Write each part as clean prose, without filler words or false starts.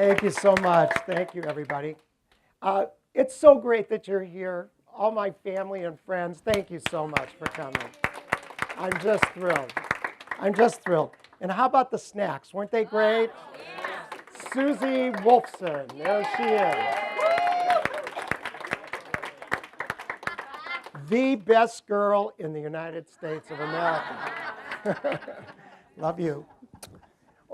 Thank you so much. Thank you, everybody. It's so great that you're here. All my family and friends, thank you so much for coming. I'm just thrilled. I'm just thrilled. And how about the snacks? Weren't they great? Susie Wolfson, there she is. The best girl in the United States of America. Love you.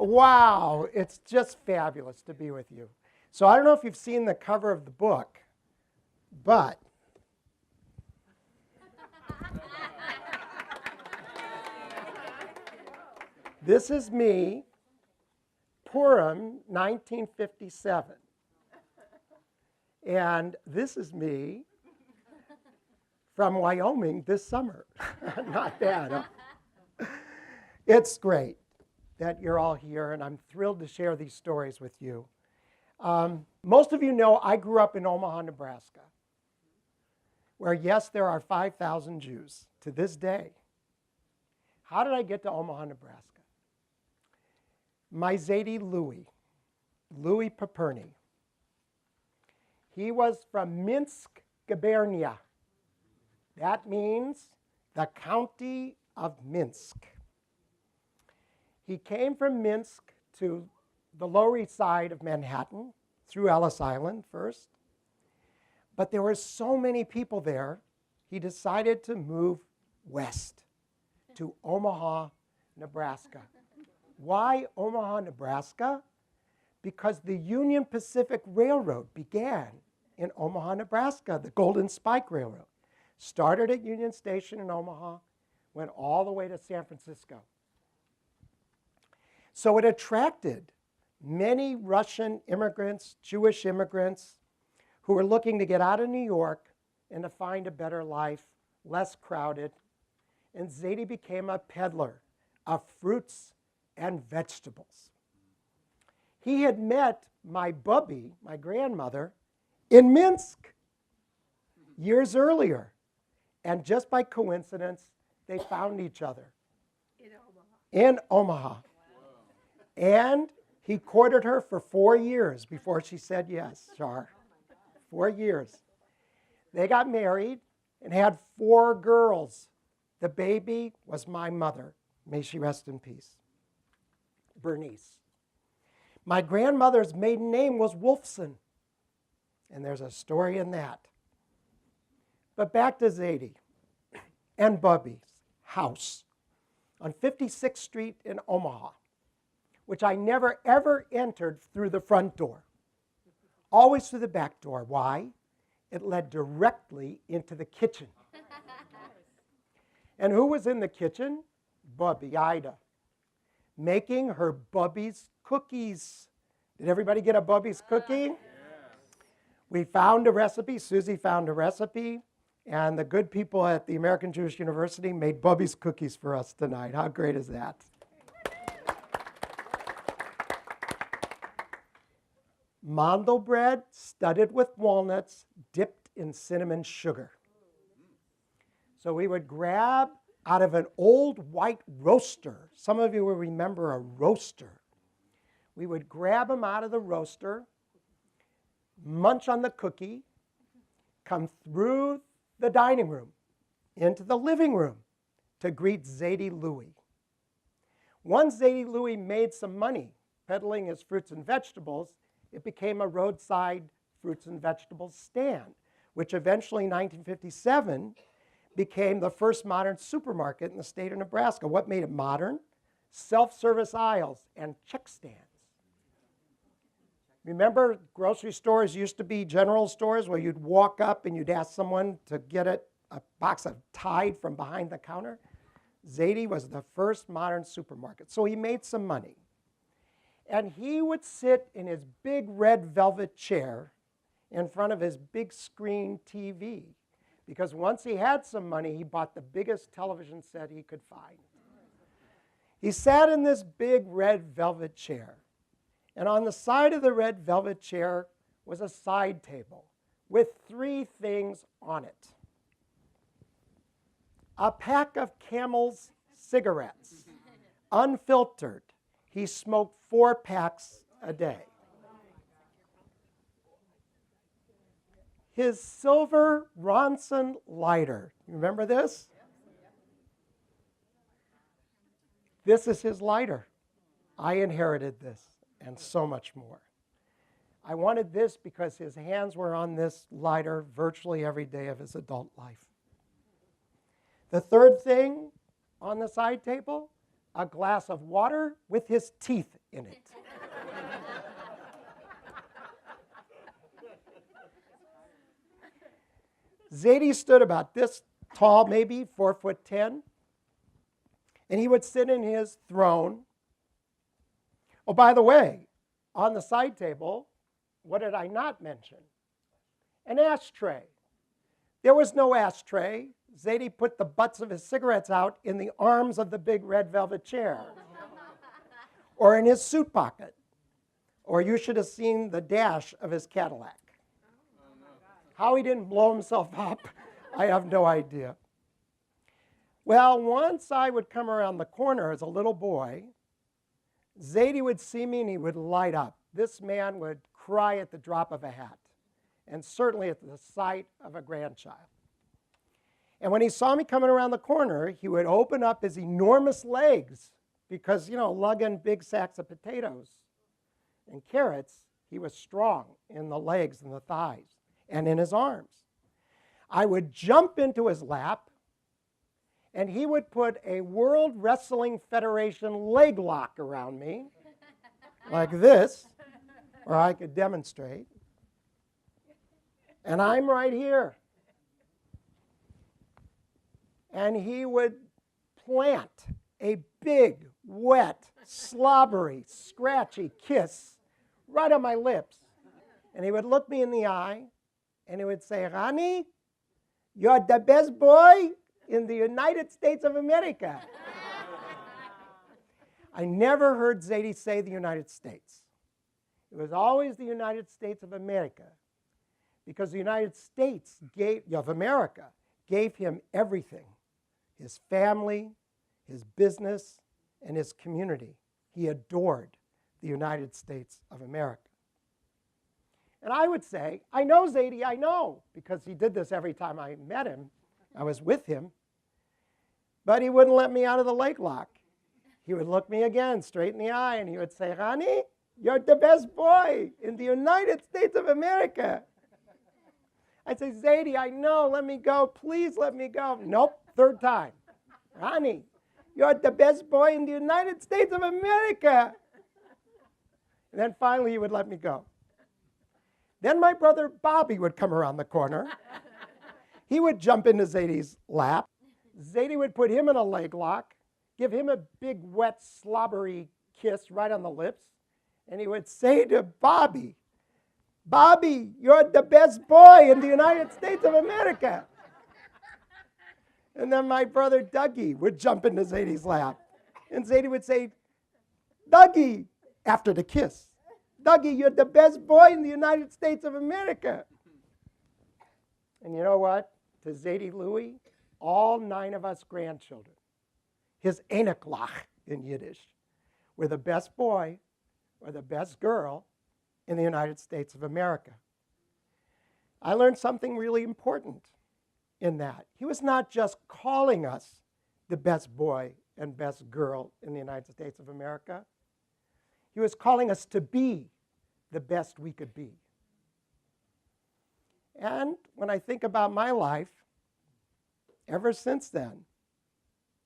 Wow, it's just fabulous to be with you. So I don't know if you've seen the cover of the book, but this is me, Purim, 1957. And this is me from Wyoming this summer. Not bad, huh? It's great that you're all here, and I'm thrilled to share these stories with you. Most of you know I grew up in Omaha, Nebraska, where, yes, there are 5,000 Jews to this day. How did I get to Omaha, Nebraska? My Zadie Louis Paperny. He was from Minsk, Gubernia. That means the county of Minsk. He came from Minsk to the Lower East Side of Manhattan, through Ellis Island first. But there were so many people there, he decided to move west to Omaha, Nebraska. Why Omaha, Nebraska? Because the Union Pacific Railroad began in Omaha, Nebraska, the Golden Spike Railroad. Started at Union Station in Omaha, went all the way to San Francisco. So it attracted many Russian immigrants, Jewish immigrants, who were looking to get out of New York and to find a better life, less crowded. And Zadie became a peddler of fruits and vegetables. He had met my bubby, my grandmother, in Minsk years earlier. And just by coincidence, they found each other in Omaha. And he courted her for 4 years before she said yes, Char. 4 years. They got married and had 4 girls. The baby was my mother. May she rest in peace. Bernice. My grandmother's maiden name was Wolfson. And there's a story in that. But back to Zadie and Bubby's house on 56th Street in Omaha, which I never, ever entered through the front door. Always through the back door. Why? It led directly into the kitchen. And who was in the kitchen? Bubby, Ida, making her Bubby's cookies. Did everybody get a Bubby's cookie? We found a recipe. Susie found a recipe. And the good people at the American Jewish University made Bubby's cookies for us tonight. How great is that? Mandel bread studded with walnuts, dipped in cinnamon sugar. So we would grab out of an old white roaster. Some of you will remember a roaster. We would grab them out of the roaster, munch on the cookie, come through the dining room into the living room to greet Zadie Louis. Once Zadie Louis made some money peddling his fruits and vegetables, it became a roadside fruits and vegetables stand, which eventually in 1957 became the first modern supermarket in the state of Nebraska. What made it modern? Self-service aisles and check stands. Remember, grocery stores used to be general stores where you'd walk up and you'd ask someone to get a box of Tide from behind the counter? Zadie was the first modern supermarket, so he made some money. And he would sit in his big red velvet chair in front of his big screen TV, because once he had some money, he bought the biggest television set he could find. He sat in this big red velvet chair, and on the side of the red velvet chair was a side table with 3 things on it. A pack of Camel's cigarettes, unfiltered. He smoked 4 packs a day. his silver Ronson lighter. You remember this? This is his lighter. I inherited this and so much more. I wanted this because his hands were on this lighter virtually every day of his adult life. The third thing on the side table, a glass of water with his teeth in it. Zadie stood about this tall, maybe 4'10", and he would sit in his throne. Oh, by the way, on the side table, what did I not mention? An ashtray. There was no ashtray. Zadie put the butts of his cigarettes out in the arms of the big red velvet chair, or in his suit pocket, or you should have seen the dash of his Cadillac. How he didn't blow himself up, I have no idea. Well, once I would come around the corner as a little boy, Zadie would see me and he would light up. This man would cry at the drop of a hat, and certainly at the sight of a grandchild. And when he saw me coming around the corner, he would open up his enormous legs because, lugging big sacks of potatoes and carrots, he was strong in the legs and the thighs and in his arms. I would jump into his lap, and he would put a World Wrestling Federation leg lock around me, like this, or I could demonstrate. And I'm right here. And he would plant a big, wet, slobbery, scratchy kiss right on my lips. And he would look me in the eye, and he would say, "Rani, you're the best boy in the United States of America." I never heard Zadie say the United States. It was always the United States of America, because the United States of America gave him everything: his family, his business, and his community. He adored the United States of America. And I would say, "I know, Zadie, I know," because he did this every time I met him. I was with him. But he wouldn't let me out of the leg lock. He would look me again straight in the eye, and he would say, "Rani, you're the best boy in the United States of America." I'd say, "Zadie, I know, let me go. Please let me go." Nope, third time. "Rani, you're the best boy in the United States of America." And then finally he would let me go. Then my brother Bobby would come around the corner. He would jump into Zadie's lap. Zadie would put him in a leg lock, give him a big, wet, slobbery kiss right on the lips, and he would say to Bobby, "Bobby, you're the best boy in the United States of America." And then my brother Dougie would jump into Zadie's lap, and Zadie would say, "Dougie," after the kiss, "Dougie, you're the best boy in the United States of America." And you know what? To Zadie Louie, all 9 of us grandchildren, his Eneklach in Yiddish, were the best boy or the best girl in the United States of America. I learned something really important in that. He was not just calling us the best boy and best girl in the United States of America. He was calling us to be the best we could be. And when I think about my life, ever since then,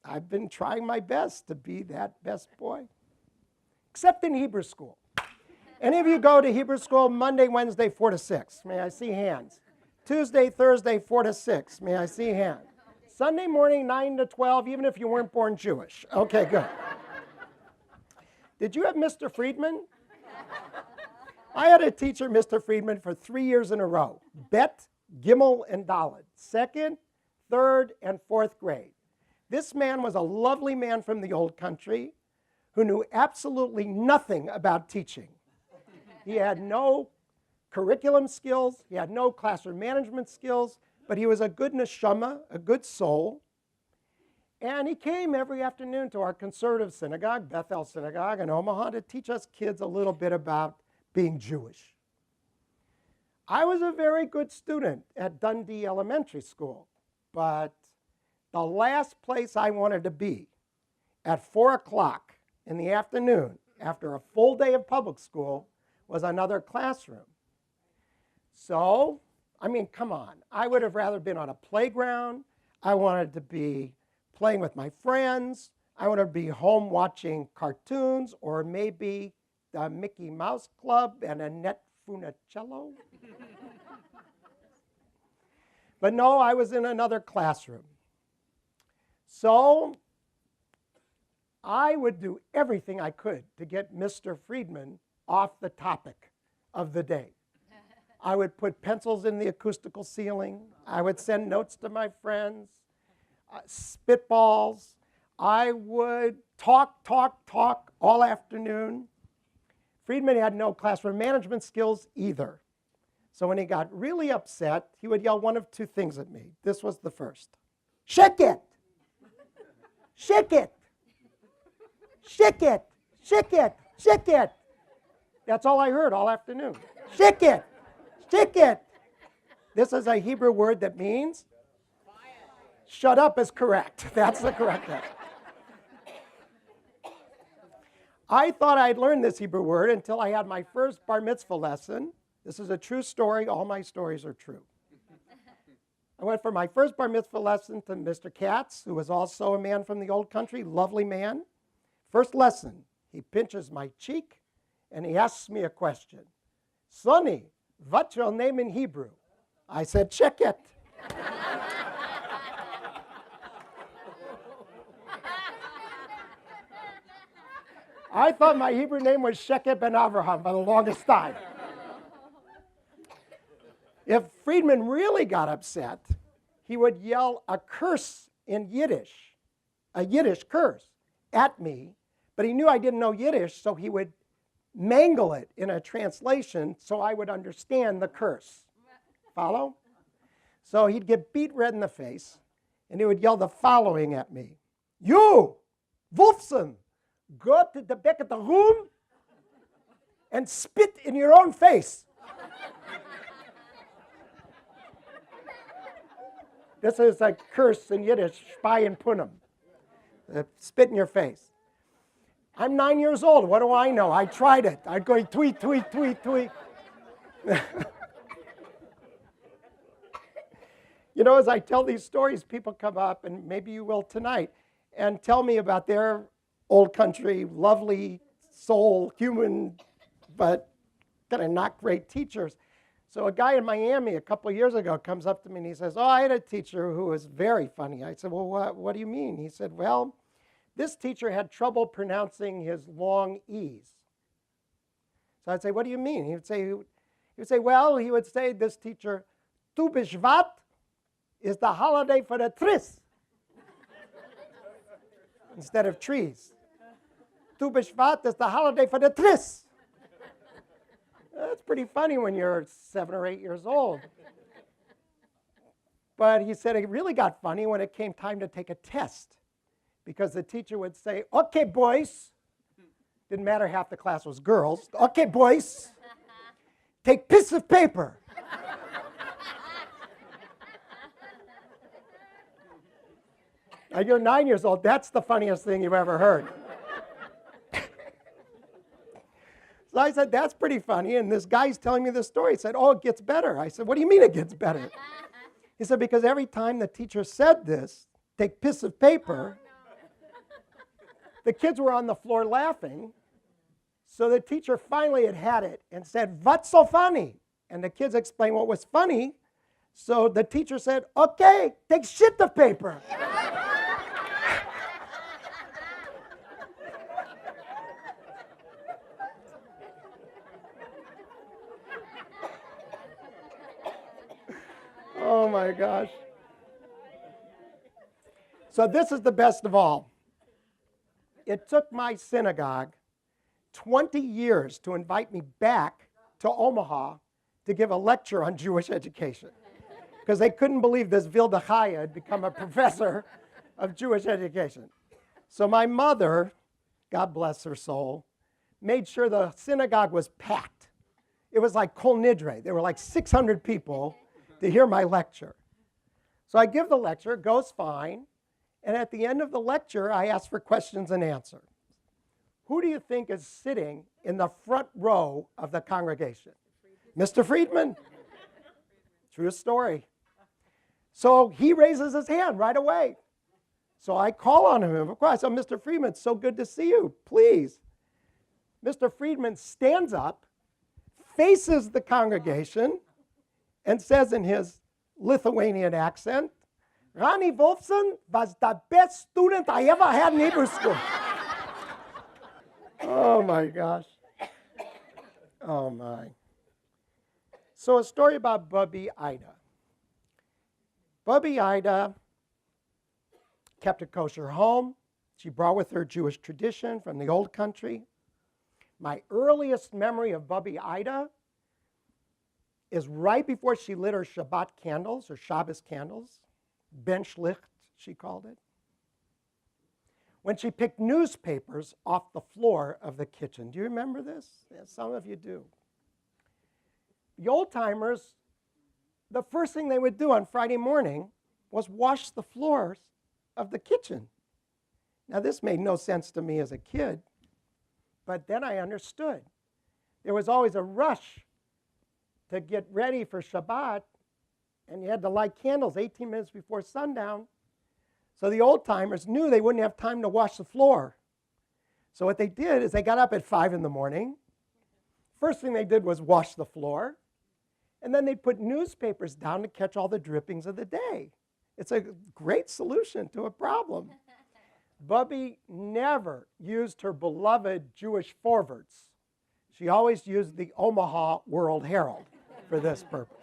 I've been trying my best to be that best boy, except in Hebrew school. Any of you go to Hebrew school Monday, Wednesday, 4 to 6? May I see hands? Tuesday, Thursday, 4 to 6. May I see hands? Sunday morning, 9 to 12, even if you weren't born Jewish. Okay, good. Did you have Mr. Friedman? I had a teacher, Mr. Friedman, for 3 years in a row. Bet, Gimel, and Dalet. 2nd, 3rd, and 4th grade. This man was a lovely man from the old country who knew absolutely nothing about teaching. He had no curriculum skills. He had no classroom management skills, but he was a good neshama, a good soul. And he came every afternoon to our conservative synagogue, Bethel Synagogue in Omaha, to teach us kids a little bit about being Jewish. I was a very good student at Dundee Elementary School, but the last place I wanted to be at 4 o'clock in the afternoon after a full day of public school was another classroom. So, I mean, come on. I would have rather been on a playground. I wanted to be playing with my friends. I wanted to be home watching cartoons or maybe the Mickey Mouse Club and Annette Funicello. But no, I was in another classroom. So I would do everything I could to get Mr. Friedman off the topic of the day. I would put pencils in the acoustical ceiling. I would send notes to my friends, spitballs. I would talk all afternoon. Friedman had no classroom management skills either. So when he got really upset, he would yell one of two things at me. This was the first. Shake it! Shake it! Shake it! Shake it! Shake it! That's all I heard all afternoon. Shake it! Shake it! This is a Hebrew word that means shut up is correct. That's the correct answer. I thought I'd learned this Hebrew word until I had my first bar mitzvah lesson. This is a true story. All my stories are true. I went for my first bar mitzvah lesson to Mr. Katz, who was also a man from the old country, lovely man. First lesson, he pinches my cheek and he asks me a question. Sonny, what's your name in Hebrew? I said, check it. I thought my Hebrew name was Sheket ben Avraham for the longest time. If Friedman really got upset, he would yell a curse in Yiddish, a Yiddish curse, at me, but he knew I didn't know Yiddish, so he would mangle it in a translation so I would understand the curse. Follow? So he'd get beat red in the face, and he would yell the following at me. You, Wolfson, go to the back of the room and spit in your own face. This is a curse in Yiddish, Spayin Punim. Spit in your face. I'm 9 years old. What do I know? I tried it. I'd go tweet, tweet, tweet, tweet. You know, as I tell these stories, people come up, and maybe you will tonight, and tell me about their old country, lovely soul, human, but kind of not great teachers. So a guy in Miami a couple of years ago comes up to me and he says, oh, I had a teacher who was very funny. I said, well, what do you mean? He said, well, this teacher had trouble pronouncing his long E's. So I'd say, what do you mean? He would say, this teacher, Tu B'Shvat is the holiday for the tris instead of trees. Tu B'Shvat is the holiday for the tris. That's pretty funny when you're 7 or 8 years old. But he said it really got funny when it came time to take a test, because the teacher would say, okay, boys. Didn't matter, half the class was girls. Okay, boys, take piece of paper. Now, you're 9 years old. That's the funniest thing you've ever heard. So I said, that's pretty funny. And this guy's telling me this story. He said, oh, it gets better. I said, what do you mean it gets better? He said, because every time the teacher said this, take piece of paper, the kids were on the floor laughing. So the teacher finally had it and said, what's so funny? And the kids explained what was funny. So the teacher said, okay, take shit of paper. Oh my gosh. So this is the best of all. It took my synagogue 20 years to invite me back to Omaha to give a lecture on Jewish education, because they couldn't believe this Vilda Chaya had become a professor of Jewish education. So my mother, God bless her soul, made sure the synagogue was packed. It was like Kol Nidre. There were like 600 people to hear my lecture. So I give the lecture, it goes fine. And at the end of the lecture, I ask for questions and answers. Who do you think is sitting in the front row of the congregation? Mr. Friedman. True story. So he raises his hand right away. So I call on him. Of course, I said, Mr. Friedman, it's so good to see you. Please. Mr. Friedman stands up, faces the congregation, and says in his Lithuanian accent, Ronnie Wolfson was the best student I ever had in Hebrew school. Oh my gosh. Oh my. So a story about Bubby Ida. Bubby Ida kept a kosher home. She brought with her Jewish tradition from the old country. My earliest memory of Bubby Ida is right before she lit her Shabbat candles, or Shabbos candles. Bench licht, she called it. When she picked newspapers off the floor of the kitchen. Do you remember this? Yeah, some of you do. The old-timers, the first thing they would do on Friday morning was wash the floors of the kitchen. Now, this made no sense to me as a kid, but then I understood. There was always a rush to get ready for Shabbat, and you had to light candles 18 minutes before sundown. So the old-timers knew they wouldn't have time to wash the floor. So what they did is they got up at 5 in the morning. First thing they did was wash the floor. And then they'd put newspapers down to catch all the drippings of the day. It's a great solution to a problem. Bubby never used her beloved Jewish forwards. She always used the Omaha World Herald for this purpose.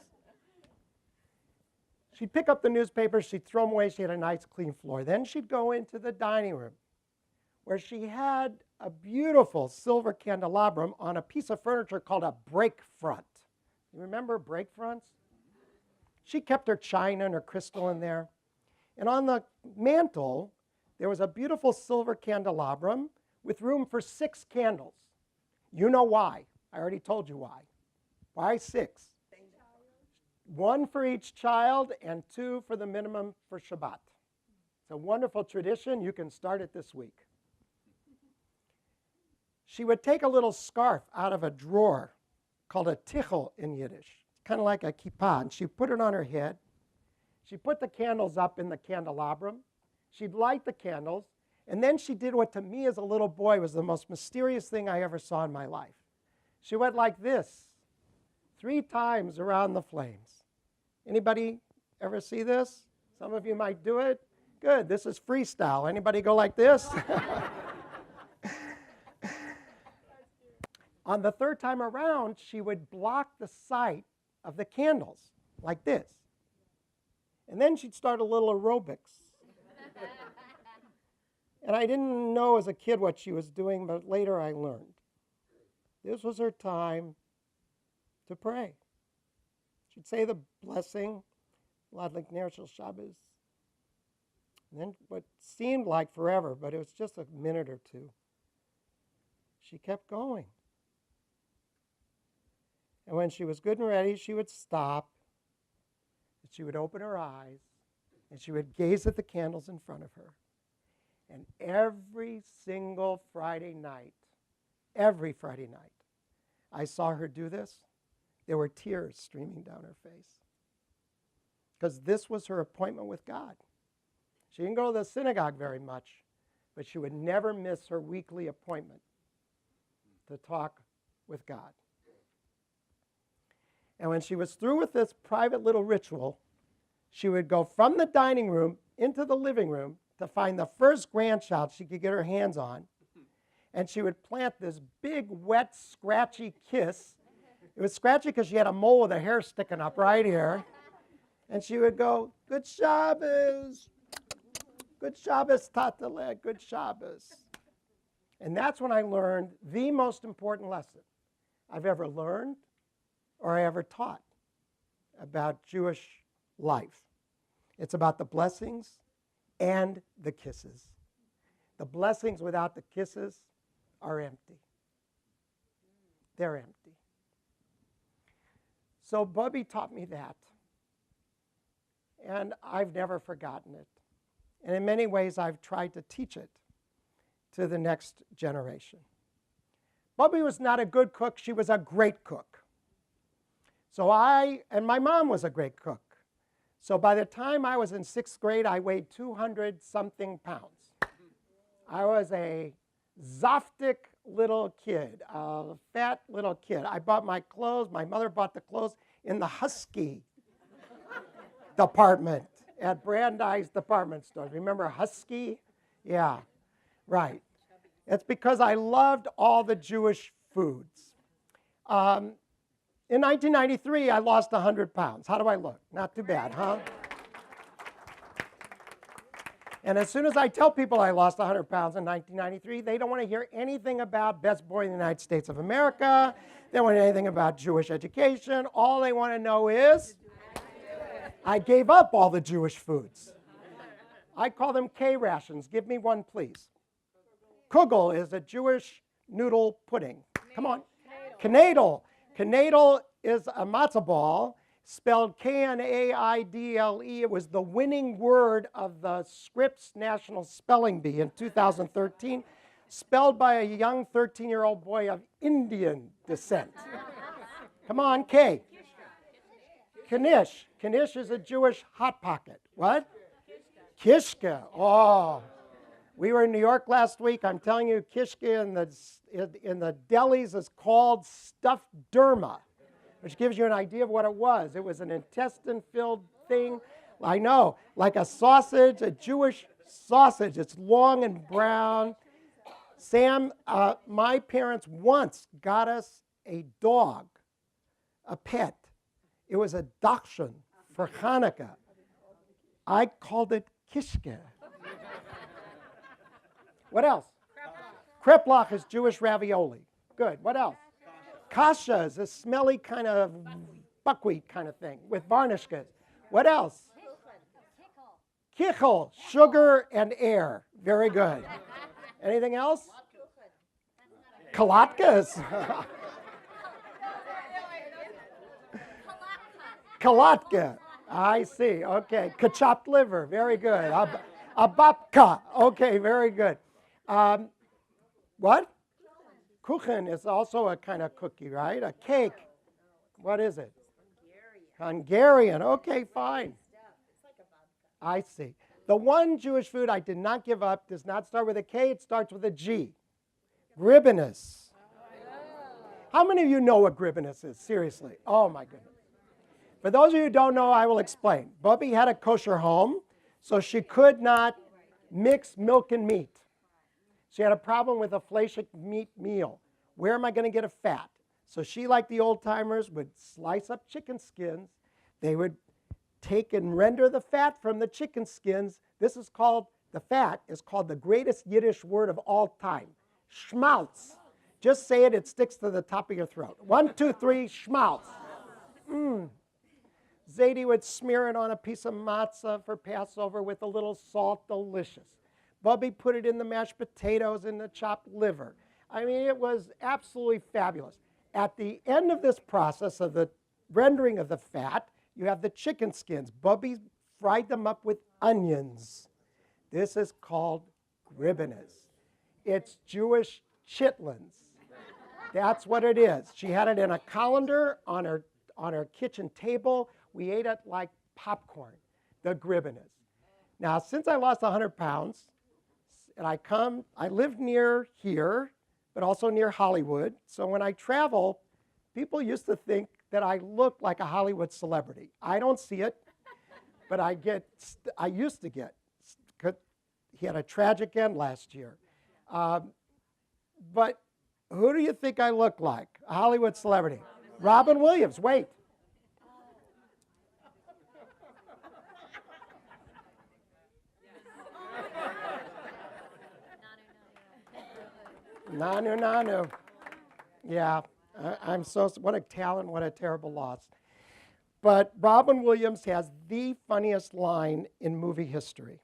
She'd pick up the newspapers, she'd throw them away, she had a nice clean floor. Then she'd go into the dining room where she had a beautiful silver candelabrum on a piece of furniture called a break front. You remember break fronts? She kept her china and her crystal in there. And on the mantle, there was a beautiful silver candelabrum with room for 6 candles. You know why. I already told you why. Why 6? 1 for each child and 2 for the minimum for Shabbat. It's a wonderful tradition. You can start it this week. She would take a little scarf out of a drawer called a tichel in Yiddish, kind of like a kippah, and she'd put it on her head. She'd put the candles up in the candelabrum. She'd light the candles, and then she did what to me as a little boy was the most mysterious thing I ever saw in my life. She went like this 3 times around the flames. Anybody ever see this? Some of you might do it. Good, this is freestyle. Anybody go like this? On the 3rd time around, she would block the sight of the candles like this. And then she'd start a little aerobics. And I didn't know as a kid what she was doing, but later I learned. This was her time to pray. She'd say the blessing, Ladlik Ner Shel Shabbos. And then what seemed like forever, but it was just a minute or 2, she kept going. And when she was good and ready, she would stop, and she would open her eyes, and she would gaze at the candles in front of her. And every single Friday night, I saw her do this. There were tears streaming down her face. Because this was her appointment with God. She didn't go to the synagogue very much, but she would never miss her weekly appointment to talk with God. And when she was through with this private little ritual, she would go from the dining room into the living room to find the first grandchild she could get her hands on. And she would plant this big, wet, scratchy kiss. It was scratchy because she had a mole with her hair sticking up right here. And she would go, "Good Shabbos. Good Shabbos, Tatale. Good Shabbos." And that's when I learned the most important lesson I've ever learned or I ever taught about Jewish life. It's about the blessings and the kisses. The blessings without the kisses are empty. They're empty. So Bubby taught me that. And I've never forgotten it. And in many ways, I've tried to teach it to the next generation. Bubby was not a good cook. She was a great cook. So and my mom was a great cook. So by the time I was in 6th grade, I weighed 200-something pounds. I was a zoftic little kid, a fat little kid. I bought my clothes. My mother bought the clothes in the Husky department at Brandeis department store. Remember Husky? Yeah, right. It's because I loved all the Jewish foods. In 1993, I lost 100 pounds. How do I look? Not too bad, huh? And as soon as I tell people I lost 100 pounds in 1993, they don't want to hear anything about best boy in the United States of America. They don't want to hear anything about Jewish education. All they want to know is I gave up all the Jewish foods. I call them K-rations. Give me one, please. Kugel is a Jewish noodle pudding. Come on. Knedel. Knedel is a matzah ball, spelled K-N-A-I-D-L-E. It was the winning word of the Scripps National Spelling Bee in 2013, spelled by a young 13-year-old boy of Indian descent. Come on, K. Knish. Knish is a Jewish Hot Pocket. What? Kishke. Oh. We were in New York last week. I'm telling you, kishke in the delis is called stuffed derma, which gives you an idea of what it was. It was an intestine-filled thing. I know, like a sausage, a Jewish sausage. It's long and brown. Sam, my parents once got us a dog, a pet. It was a dachshund for Hanukkah. I called it kishke. What else? Kreplach is Jewish ravioli. Good. What else? Kasha is a smelly kind of buckwheat kind of thing with varnishkas. What else? Kichel, sugar and air. Very good. Anything else? Kalatkes. Kalatka. I see. Okay. Chopped liver. Very good. A babka. Okay. Very good. What? Kuchen is also a kind of cookie, right? A cake. What is it? Hungarian. Okay, fine. I see. The one Jewish food I did not give up does not start with a K. It starts with a G. Gribbinus. How many of you know what gribbinus is? Seriously. Oh, my goodness. For those of you who don't know, I will explain. Bubby had a kosher home, so she could not mix milk and meat. She had a problem with a fleishik meat meal. Where am I going to get a fat? So she, like the old timers, would slice up chicken skins. They would take and render the fat from the chicken skins. This is called, the fat is called the greatest Yiddish word of all time. Schmaltz. Just say it, it sticks to the top of your throat. 1, 2, 3, schmaltz. Zadie would smear it on a piece of matzah for Passover with a little salt, delicious. Bubby put it in the mashed potatoes and the chopped liver. I mean, it was absolutely fabulous. At the end of this process of the rendering of the fat, you have the chicken skins. Bubby fried them up with onions. This is called gribbinus. It's Jewish chitlins. That's what it is. She had it in a colander on her kitchen table. We ate it like popcorn, the gribbinus. Now, since I lost 100 pounds, and I live near here, but also near Hollywood. So when I travel, people used to think that I look like a Hollywood celebrity. I don't see it, but I used to get. He had a tragic end last year. But who do you think I look like? A Hollywood celebrity. Robin Williams, wait. Nanu. Yeah, what a talent, what a terrible loss. But Robin Williams has the funniest line in movie history.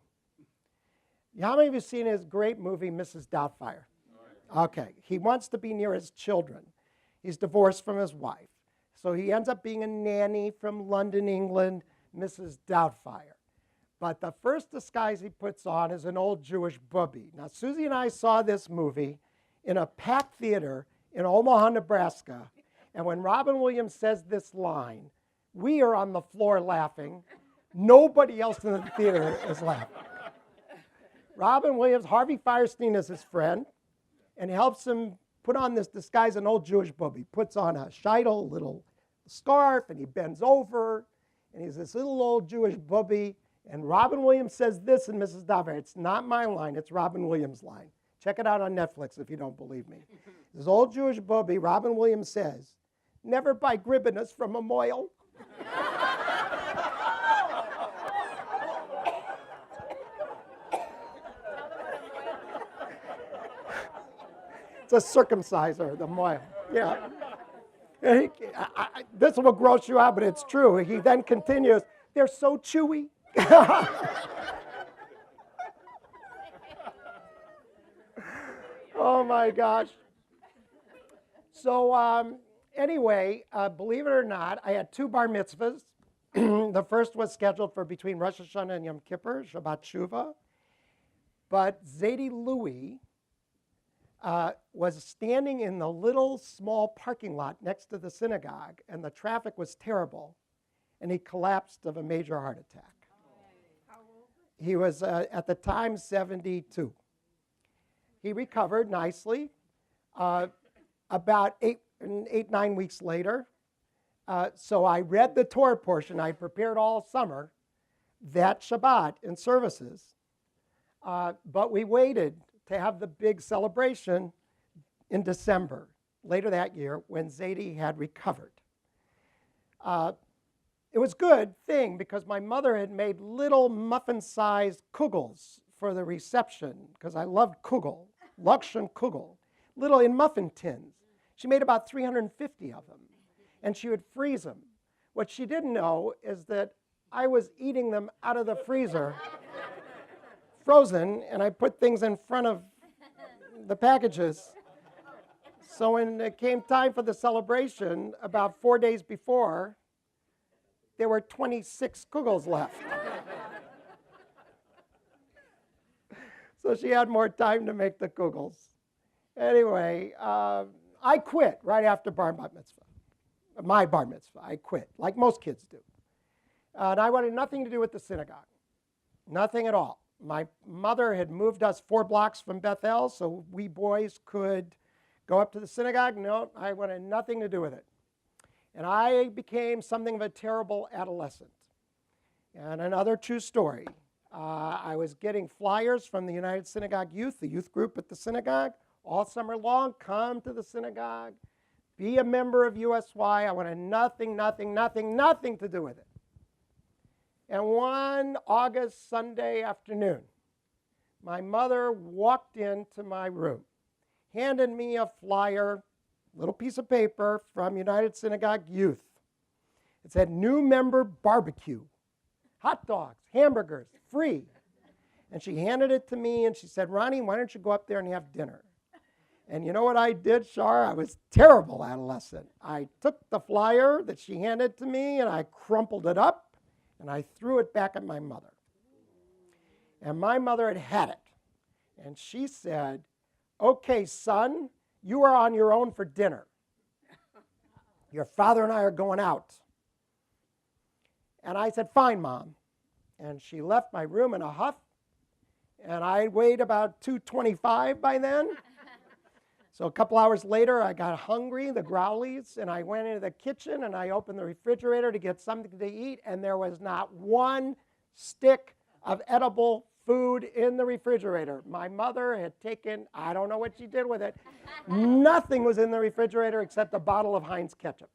How many of you have seen his great movie, Mrs. Doubtfire? Okay, he wants to be near his children. He's divorced from his wife. So he ends up being a nanny from London, England, Mrs. Doubtfire. But the first disguise he puts on is an old Jewish bubby. Now, Susie and I saw this movie in a packed theater in Omaha, Nebraska. And when Robin Williams says this line, we are on the floor laughing. Nobody else in the theater is laughing. Robin Williams, Harvey Fierstein is his friend, and helps him put on this disguise, an old Jewish bubby. Puts on a sheitel, little scarf, and he bends over, and he's this little old Jewish bubby. And Robin Williams says this in Mrs. Doubtfire. It's not my line, it's Robin Williams' line. Check it out on Netflix if you don't believe me. This old Jewish bubby, Robin Williams says, never buy gribbinus from a moil. It's a circumciser, the moil. Yeah. This will gross you out, but it's true. He then continues, they're so chewy. Oh my gosh. So anyway, believe it or not, I had 2 bar mitzvahs. The first was scheduled for between Rosh Hashanah and Yom Kippur, Shabbat Shuvah. But Zadie Louie was standing in the little small parking lot next to the synagogue, and the traffic was terrible, and he collapsed of a major heart attack. He was, at the time, 72. He recovered nicely. About 9 weeks later, so I read the Torah portion I prepared all summer, that Shabbat in services. But we waited to have the big celebration in December, later that year, when Zadie had recovered. It was a good thing because my mother had made little muffin-sized kugels for the reception because I loved kugel, Luxon kugel, little in muffin tins. She made about 350 of them, and she would freeze them. What she didn't know is that I was eating them out of the freezer, frozen, and I put things in front of the packages. So when it came time for the celebration, about 4 days before, there were 26 kugels left. So she had more time to make the kugels. Anyway, I quit right after bar mitzvah, my bar mitzvah. I quit, like most kids do. And I wanted nothing to do with the synagogue, nothing at all. My mother had moved us 4 blocks from Bethel, so we boys could go up to the synagogue. No, I wanted nothing to do with it. And I became something of a terrible adolescent. And another true story. I was getting flyers from the United Synagogue Youth, the youth group at the synagogue, all summer long. Come to the synagogue, be a member of USY. I wanted nothing to do with it. And one August Sunday afternoon, my mother walked into my room, handed me a flyer, little piece of paper from United Synagogue Youth. It said, new member barbecue, hot dogs, hamburgers, free. And she handed it to me and she said, Ronnie, why don't you go up there and have dinner? And you know what I did, Shar? I was terrible adolescent. I took the flyer that she handed to me and I crumpled it up and I threw it back at my mother. And my mother had it. And she said, okay, son, you are on your own for dinner. Your father and I are going out. And I said, fine, Mom. And she left my room in a huff. And I weighed about 225 by then. So a couple hours later, I got hungry, the growlies, and I went into the kitchen and I opened the refrigerator to get something to eat, and there was not one stick of edible food in the refrigerator. My mother had taken, I don't know what she did with it. Nothing was in the refrigerator except a bottle of Heinz ketchup.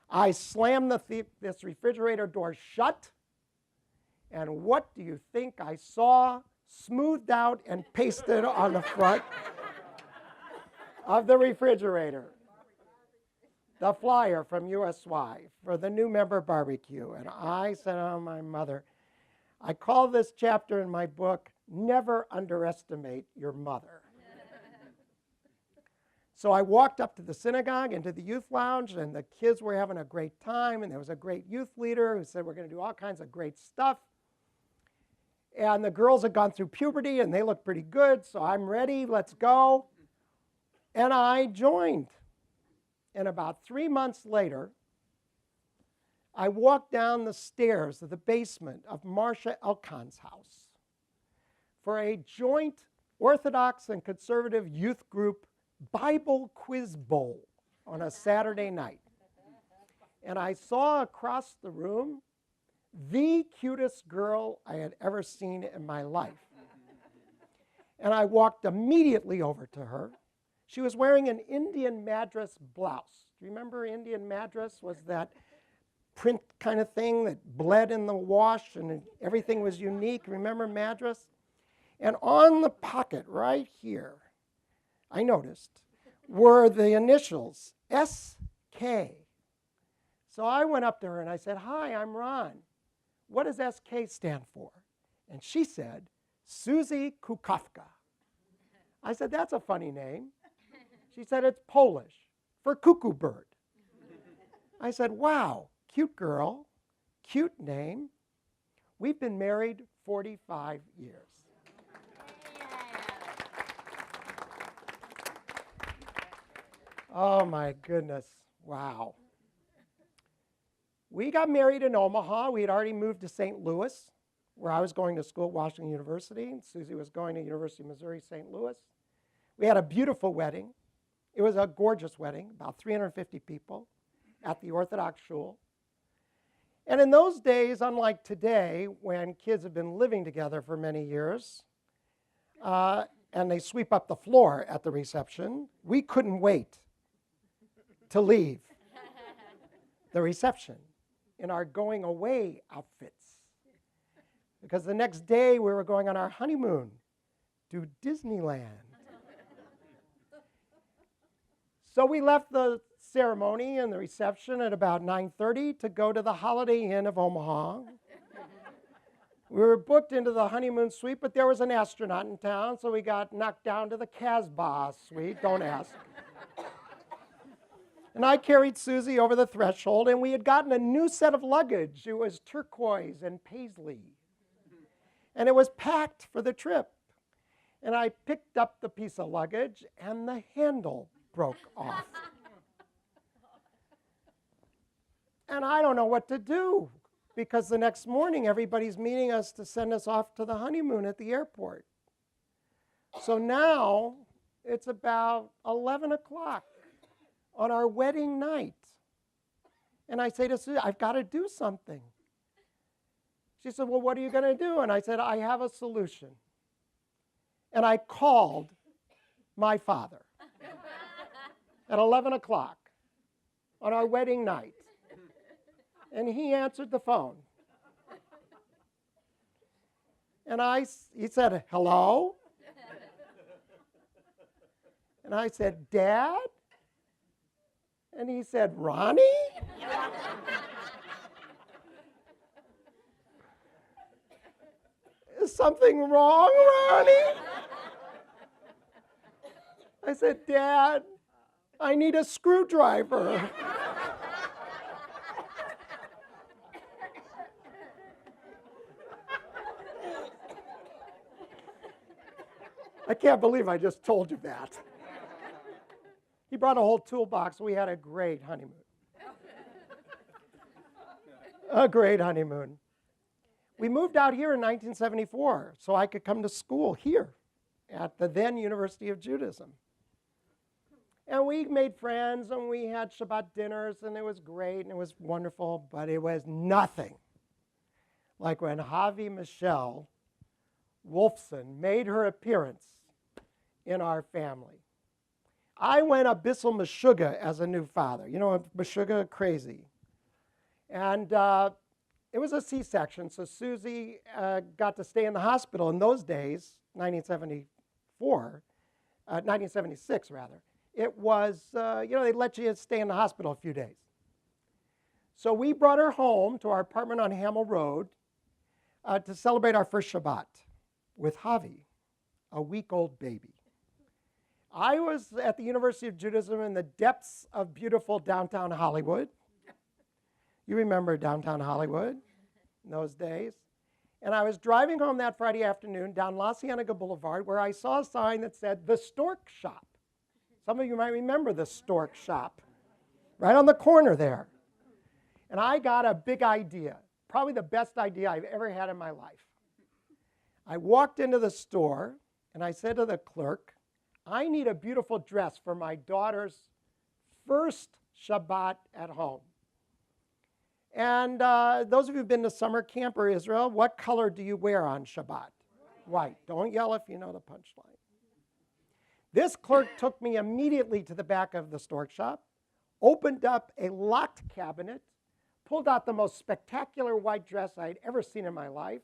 I slammed this refrigerator door shut, and what do you think I saw smoothed out and pasted on the front of the refrigerator? The flyer from USY for the new member barbecue. And I said, oh, my mother. I call this chapter in my book, Never Underestimate Your Mother. So I walked up to the synagogue and to the youth lounge, and the kids were having a great time, and there was a great youth leader who said, we're going to do all kinds of great stuff. And the girls had gone through puberty, and they looked pretty good, so I'm ready, let's go. And I joined. And about 3 months later, I walked down the stairs of the basement of Marcia Elkan's house for a joint Orthodox and conservative youth group Bible quiz bowl on a Saturday night. And I saw across the room the cutest girl I had ever seen in my life. And I walked immediately over to her. She was wearing an Indian madras blouse. Do you remember Indian madras? Was that print kind of thing that bled in the wash and everything was unique? Remember madras? And on the pocket right here, I noticed, were the initials SK. So I went up to her and I said, hi, I'm Ron. What does SK stand for? And she said, Susie Kukowka. I said, that's a funny name. She said, it's Polish for cuckoo bird. I said, wow, cute girl, cute name. We've been married 45 years. Oh my goodness, wow. We got married in Omaha. We had already moved to St. Louis, where I was going to school at Washington University, and Susie was going to University of Missouri, St. Louis. We had a beautiful wedding. It was a gorgeous wedding, about 350 people at the Orthodox shul. And in those days, unlike today, when kids have been living together for many years, and they sweep up the floor at the reception, we couldn't wait to leave the reception in our going away outfits. Because the next day we were going on our honeymoon to Disneyland. So we left the ceremony and the reception at about 9:30 to go to the Holiday Inn of Omaha. We were booked into the honeymoon suite, but there was an astronaut in town, so we got knocked down to the Casbah suite, don't ask. And I carried Susie over the threshold, and we had gotten a new set of luggage. It was turquoise and paisley. And it was packed for the trip. And I picked up the piece of luggage, and the handle broke off. And I don't know what to do, because the next morning everybody's meeting us to send us off to the honeymoon at the airport. So now it's about 11 o'clock on our wedding night. And I say to Susie, I've got to do something. She said, well, what are you going to do? And I said, I have a solution. And I called my father at 11 o'clock on our wedding night. And he answered the phone. And he said, hello? And I said, Dad? And he said, Ronnie? Is something wrong, Ronnie? I said, Dad, I need a screwdriver. I can't believe I just told you that. He brought a whole toolbox. We had a great honeymoon. A great honeymoon. We moved out here in 1974 so I could come to school here at the then University of Judaism. And we made friends, and we had Shabbat dinners, and it was great, and it was wonderful, but it was nothing like when Javi Michelle Wolfson made her appearance in our family. I went abyssal meshuggah as a new father. You know, meshuggah, crazy. And it was a C-section, so Susie got to stay in the hospital. In those days, 1976 rather, it was, they'd let you stay in the hospital a few days. So we brought her home to our apartment on Hamel Road to celebrate our first Shabbat with Javi, a week-old baby. I was at the University of Judaism in the depths of beautiful downtown Hollywood. You remember downtown Hollywood in those days. And I was driving home that Friday afternoon down La Cienega Boulevard where I saw a sign that said, The Stork Shop. Some of you might remember the Stork Shop, right on the corner there. And I got a big idea, probably the best idea I've ever had in my life. I walked into the store and I said to the clerk, I need a beautiful dress for my daughter's first Shabbat at home. And those of you who've been to summer camp or Israel, what color do you wear on Shabbat? White. Don't yell if you know the punchline. This clerk took me immediately to the back of the stork shop, opened up a locked cabinet, pulled out the most spectacular white dress I'd ever seen in my life.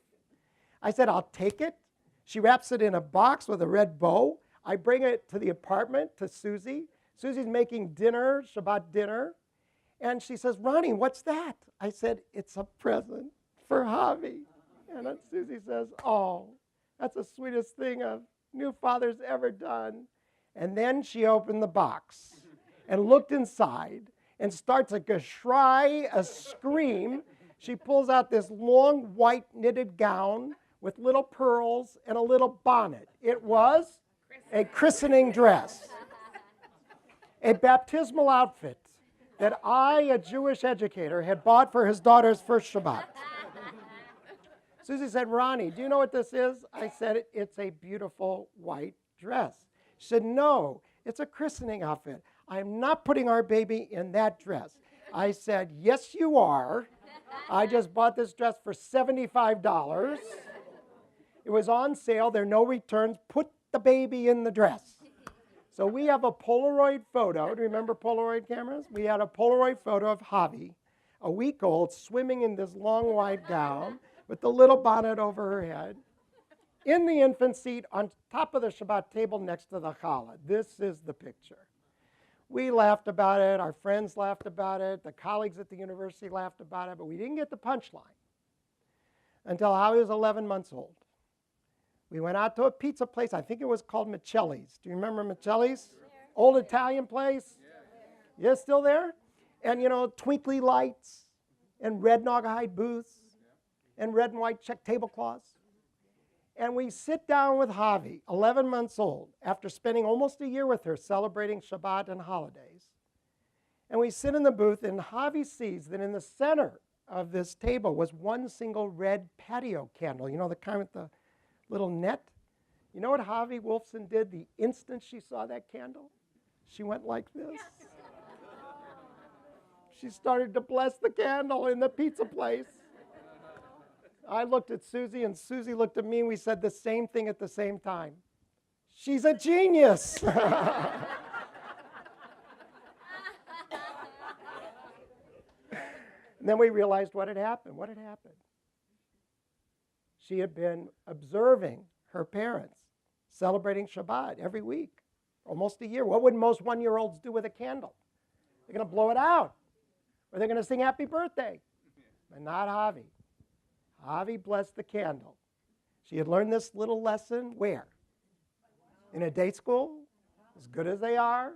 I said, I'll take it. She wraps it in a box with a red bow. I bring it to the apartment to Susie. Susie's making dinner, Shabbat dinner. And she says, Ronnie, what's that? I said, it's a present for Javi. And then Susie says, oh, that's the sweetest thing a new father's ever done. And then she opened the box and looked inside and starts a geschrei, a scream. She pulls out this long white knitted gown with little pearls and a little bonnet. It was a christening dress, a baptismal outfit that I, a Jewish educator, had bought for his daughter's first Shabbat. Susie said, Ronnie, do you know what this is? I said, it's a beautiful white dress. She said, no, it's a christening outfit. I'm not putting our baby in that dress. I said, yes, you are. I just bought this dress for $75. It was on sale. There are no returns. Put the baby in the dress. So we have a Polaroid photo. Do you remember Polaroid cameras? We had a Polaroid photo of Javi, a week old, swimming in this long white gown with the little bonnet over her head, in the infant seat on top of the Shabbat table next to the challah. This is the picture. We laughed about it. Our friends laughed about it. The colleagues at the university laughed about it. But we didn't get the punchline until Javi was 11 months old. We went out to a pizza place. I think it was called Michelli's. Do you remember Michelli's? Old Italian place? Yeah, still there? And, you know, twinkly lights and red Naugahyde booths and red and white check tablecloths. And we sit down with Javi, 11 months old, after spending almost a year with her celebrating Shabbat and holidays. And we sit in the booth, and Javi sees that in the center of this table was one single red patio candle, you know, the kind with the little net. You know what Javi Wolfson did the instant she saw that candle? She went like this. She started to bless the candle in the pizza place. I looked at Susie, and Susie looked at me, and we said the same thing at the same time. She's a genius. And then we realized what had happened. What had happened? She had been observing her parents celebrating Shabbat every week, almost a year. What would most one-year-olds do with a candle? They're going to blow it out, or they're going to sing happy birthday. But not Javi. Javi blessed the candle. She had learned this little lesson where? In a day school, as good as they are.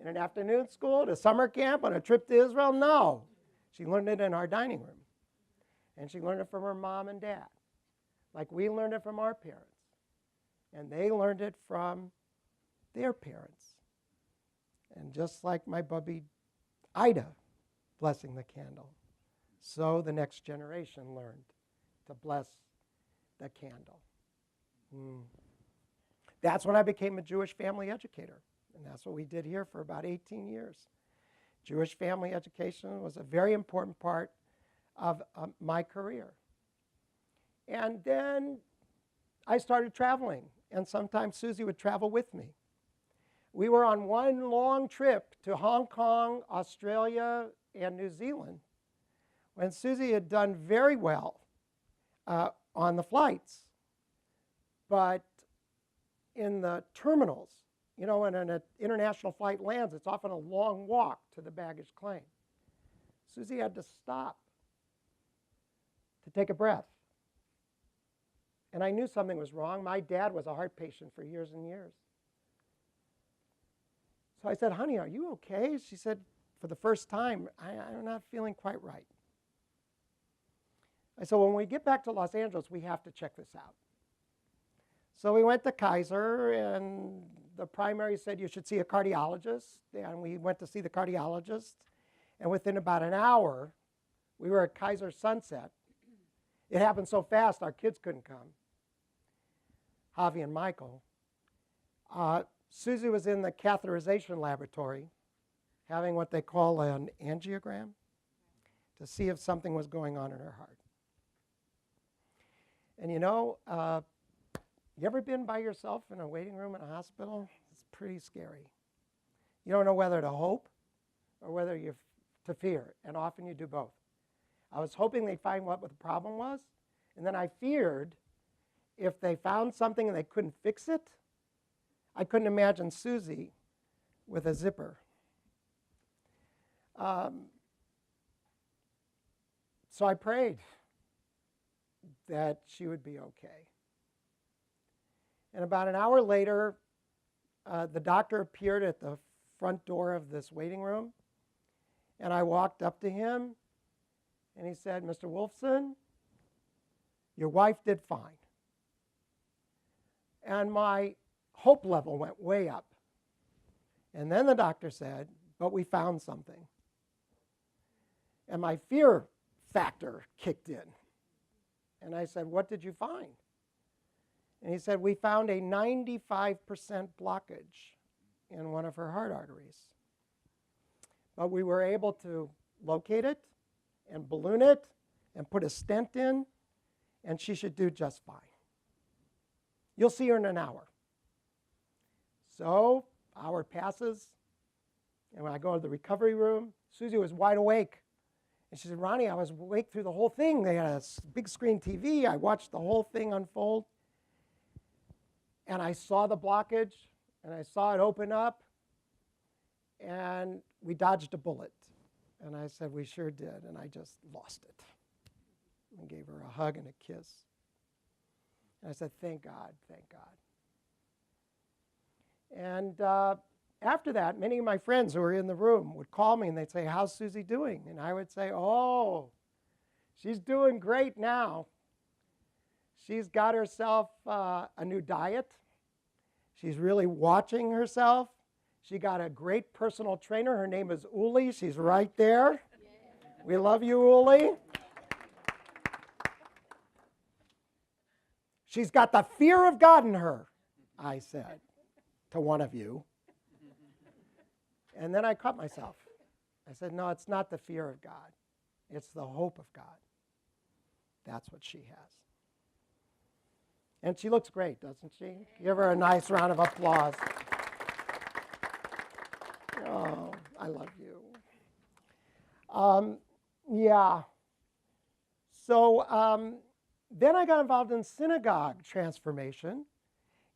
In an afternoon school, at a summer camp, on a trip to Israel? No. She learned it in our dining room. And she learned it from her mom and dad, like we learned it from our parents. And they learned it from their parents. And just like my bubby Ida blessing the candle, so the next generation learned to bless the candle. That's when I became a Jewish family educator. And that's what we did here for about 18 years. Jewish family education was a very important part of my career. And then I started traveling, and sometimes Susie would travel with me. We were on one long trip to Hong Kong, Australia, and New Zealand when Susie had done very well on the flights. But in the terminals, you know, when an international flight lands, it's often a long walk to the baggage claim. Susie had to stop to take a breath. And I knew something was wrong. My dad was a heart patient for years and years. So I said, honey, are you okay? She said, for the first time, I'm not feeling quite right. I said, when we get back to Los Angeles, we have to check this out. So we went to Kaiser, and the primary said you should see a cardiologist. And we went to see the cardiologist. And within about an hour, we were at Kaiser Sunset. It happened so fast, our kids couldn't come. Javi and Michael. Susie was in the catheterization laboratory having what they call an angiogram to see if something was going on in her heart. And you know, you ever been by yourself in a waiting room in a hospital? It's pretty scary. You don't know whether to hope or whether to fear, and often you do both. I was hoping they'd find what the problem was, and then I feared if they found something and they couldn't fix it, I couldn't imagine Susie with a zipper. So I prayed that she would be okay. And about an hour later, the doctor appeared at the front door of this waiting room, and I walked up to him, and he said, Mr. Wolfson, your wife did fine. And my hope level went way up. And then the doctor said, but we found something. And my fear factor kicked in. And I said, what did you find? And he said, we found a 95% blockage in one of her heart arteries. But we were able to locate it and balloon it and put a stent in, and she should do just fine. You'll see her in an hour. So, hour passes, and when I go to the recovery room, Susie was wide awake. And she said, Ronnie, I was awake through the whole thing. They had a big screen TV. I watched the whole thing unfold. And I saw the blockage, and I saw it open up, and we dodged a bullet. And I said, we sure did, and I just lost it. And gave her a hug and a kiss. And I said, thank God, thank God. And after that, many of my friends who were in the room would call me and they'd say, how's Susie doing? And I would say, oh, she's doing great now. She's got herself a new diet. She's really watching herself. She got a great personal trainer. Her name is Uli. She's right there. Yeah. We love you, Uli. She's got the fear of God in her, I said to one of you. And then I caught myself. I said, no, it's not the fear of God. It's the hope of God. That's what she has. And she looks great, doesn't she? Give her a nice round of applause. Oh, I love you. Yeah. So then I got involved in synagogue transformation,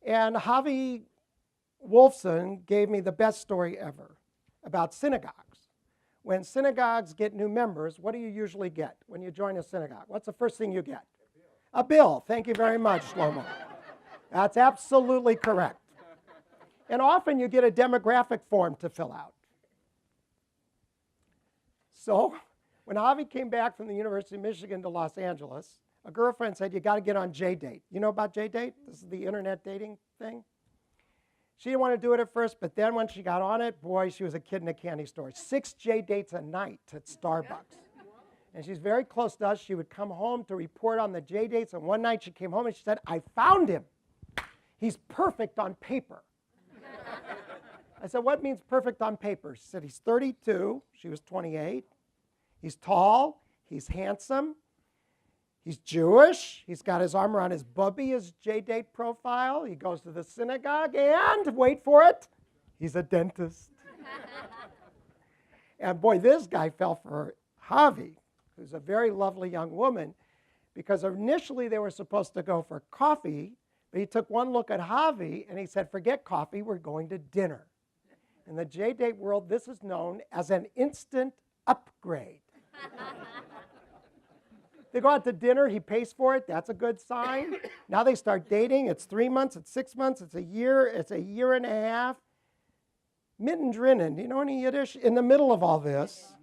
and Javi Wolfson gave me the best story ever about synagogues. When synagogues get new members, what do you usually get when you join a synagogue? What's the first thing you get? A bill. Thank you very much, Shlomo. That's absolutely correct. And often you get a demographic form to fill out. So when Javi came back from the University of Michigan to Los Angeles, a girlfriend said, you got to get on JDate. You know about JDate? This is the internet dating thing. She didn't want to do it at first, but then when she got on it, boy, she was a kid in a candy store. 6 JDates a night at Starbucks. And she's very close to us. She would come home to report on the JDates, and one night she came home and she said, I found him. He's perfect on paper. I said, what means perfect on paper? She said, he's 32. She was 28. He's tall. He's handsome. He's Jewish. He's got his arm around his bubby, his JDate profile. He goes to the synagogue, and, wait for it, he's a dentist. And boy, this guy fell for Javi, who's a very lovely young woman, because initially they were supposed to go for coffee, but he took one look at Javi, and he said, forget coffee, we're going to dinner. In the JDate world, this is known as an instant upgrade. They go out to dinner, he pays for it, that's a good sign. Now they start dating, it's 3 months, it's 6 months, it's a year and a half. mittendrinnen. Do you know any Yiddish? In the middle of all this,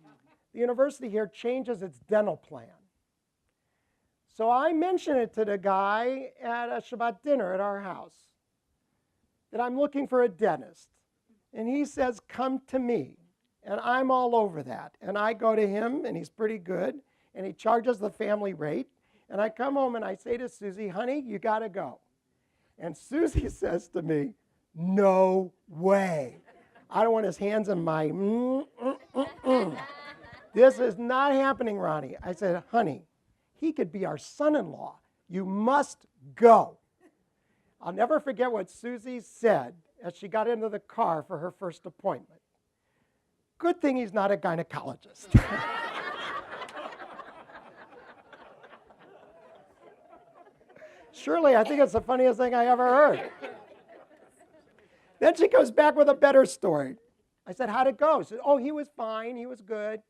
the university here changes its dental plan. So I mentioned it to the guy at a Shabbat dinner at our house that I'm looking for a dentist. And he says, come to me. And I'm all over that. And I go to him, and he's pretty good, and he charges the family rate. And I come home and I say to Susie, honey, you got to go. And Susie says to me, no way. I don't want his hands in my This is not happening, Ronnie. I said, honey, he could be our son-in-law. You must go. I'll never forget what Susie said as she got into the car for her first appointment. Good thing he's not a gynecologist. Surely, I think it's the funniest thing I ever heard. Then she comes back with a better story. I said, how'd it go? She said, oh, he was fine, he was good.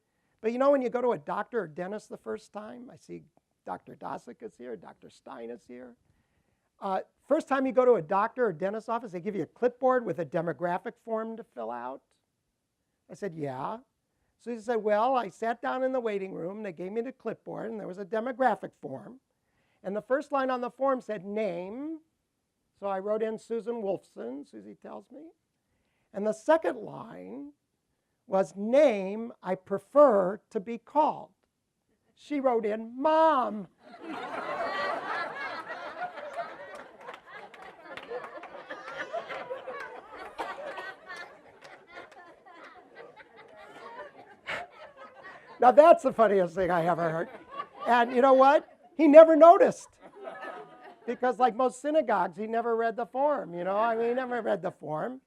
But you know when you go to a doctor or dentist the first time, I see Dr. Dosick is here, Dr. Stein is here. First time you go to a doctor or dentist office, they give you a clipboard with a demographic form to fill out. I said, yeah. So he said, well, I sat down in the waiting room, they gave me the clipboard, and there was a demographic form. And the first line on the form said name. So I wrote in Susan Wolfson, Susie tells me. And the second line was name I prefer to be called. She wrote in Mom. Now that's the funniest thing I ever heard. And you know what? He never noticed. Because like most synagogues, he never read the form, you know? I mean, he never read the form.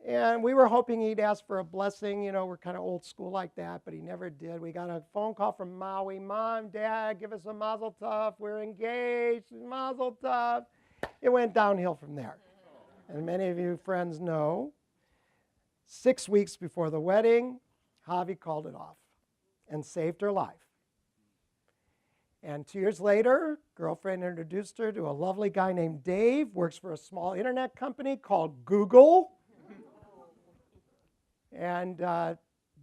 And we were hoping he'd ask for a blessing, you know, we're kind of old school like that, but he never did. We got a phone call from Maui, Mom, Dad, give us a mazel tov, we're engaged, mazel tov. It went downhill from there. And many of you friends know, 6 weeks before the wedding, Javi called it off and saved her life. And 2 years later, girlfriend introduced her to a lovely guy named Dave, works for a small internet company called Google. And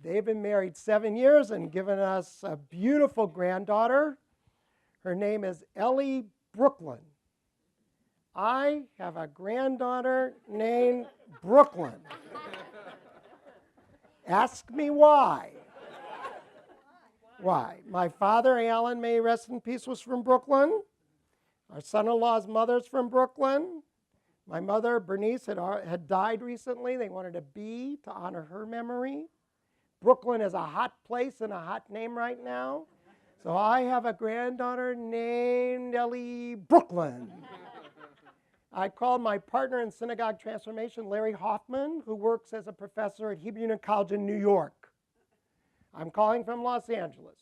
they've been married 7 years and given us a beautiful granddaughter. Her name is Ellie Brooklyn. I have a granddaughter named Brooklyn. Ask me why. Why? My father, Alan, may he rest in peace, was from Brooklyn. Our son-in-law's mother's from Brooklyn. My mother, Bernice, had died recently. They wanted a bee to honor her memory. Brooklyn is a hot place and a hot name right now. So I have a granddaughter named Ellie Brooklyn. I called my partner in synagogue transformation, Larry Hoffman, who works as a professor at Hebrew Union College in New York. I'm calling from Los Angeles.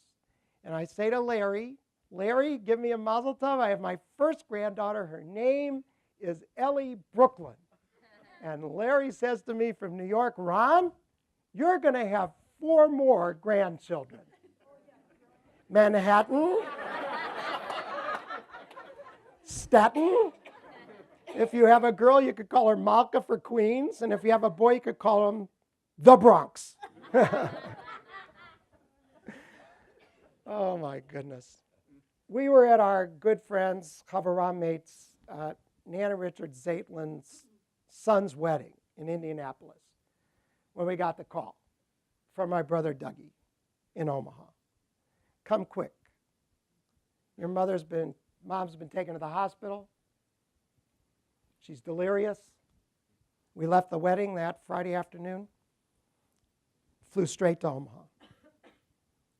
And I say to Larry, Larry, give me a mazel tov. I have my first granddaughter. Her name is Ellie Brooklyn. And Larry says to me from New York, Ron, you're going to have 4 more grandchildren. Manhattan, Staten. If you have a girl, you could call her Malka for Queens. And if you have a boy, you could call him the Bronx. Oh, my goodness. We were at our good friends, Chavaram mates, Nana Richard Zaitlin's son's wedding in Indianapolis when we got the call from my brother Dougie in Omaha. Come quick. Your mom's been taken to the hospital. She's delirious. We left the wedding that Friday afternoon, flew straight to Omaha.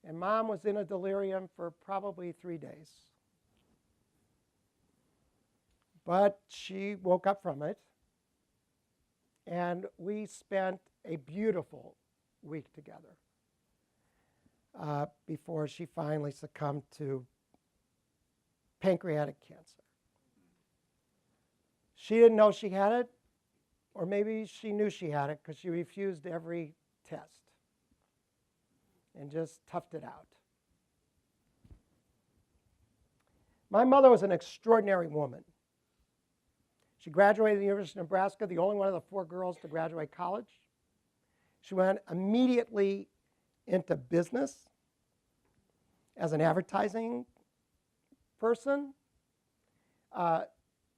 And Mom was in a delirium for probably 3 days. But she woke up from it, and we spent a beautiful week together before she finally succumbed to pancreatic cancer. She didn't know she had it, or maybe she knew she had it because she refused every test and just toughed it out. My mother was an extraordinary woman. She graduated the University of Nebraska, the only one of the 4 girls to graduate college. She went immediately into business as an advertising person.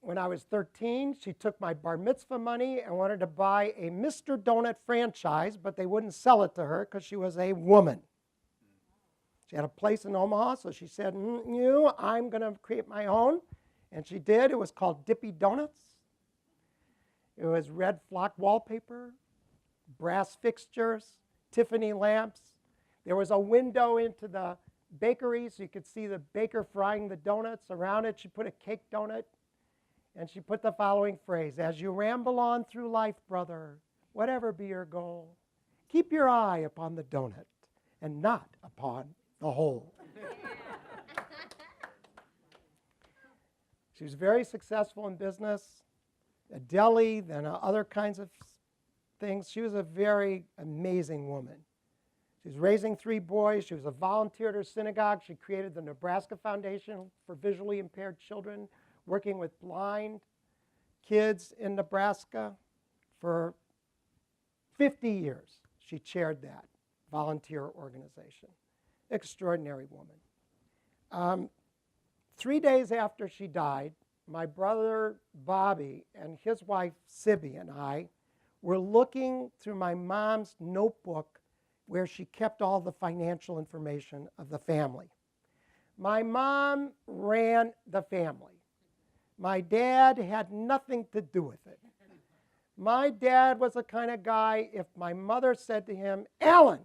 When I was 13, she took my bar mitzvah money and wanted to buy a Mr. Donut franchise, but they wouldn't sell it to her because she was a woman. She had a place in Omaha, so she said, I'm going to create my own. And she did. It was called Dippy Donuts. It was red flock wallpaper, brass fixtures, Tiffany lamps. There was a window into the bakery so you could see the baker frying the donuts. Around it, she put a cake donut. And she put the following phrase: as you ramble on through life, brother, whatever be your goal, keep your eye upon the donut and not upon the hole. She was very successful in business, a deli, then other kinds of things. She was a very amazing woman. She was raising 3 boys. She was a volunteer at her synagogue. She created the Nebraska Foundation for Visually Impaired Children, working with blind kids in Nebraska for 50 years. She chaired that volunteer organization. Extraordinary woman. 3 days after she died, my brother Bobby and his wife Sibby and I were looking through my mom's notebook where she kept all the financial information of the family. My mom ran the family. My dad had nothing to do with it. My dad was the kind of guy, if my mother said to him, Alan,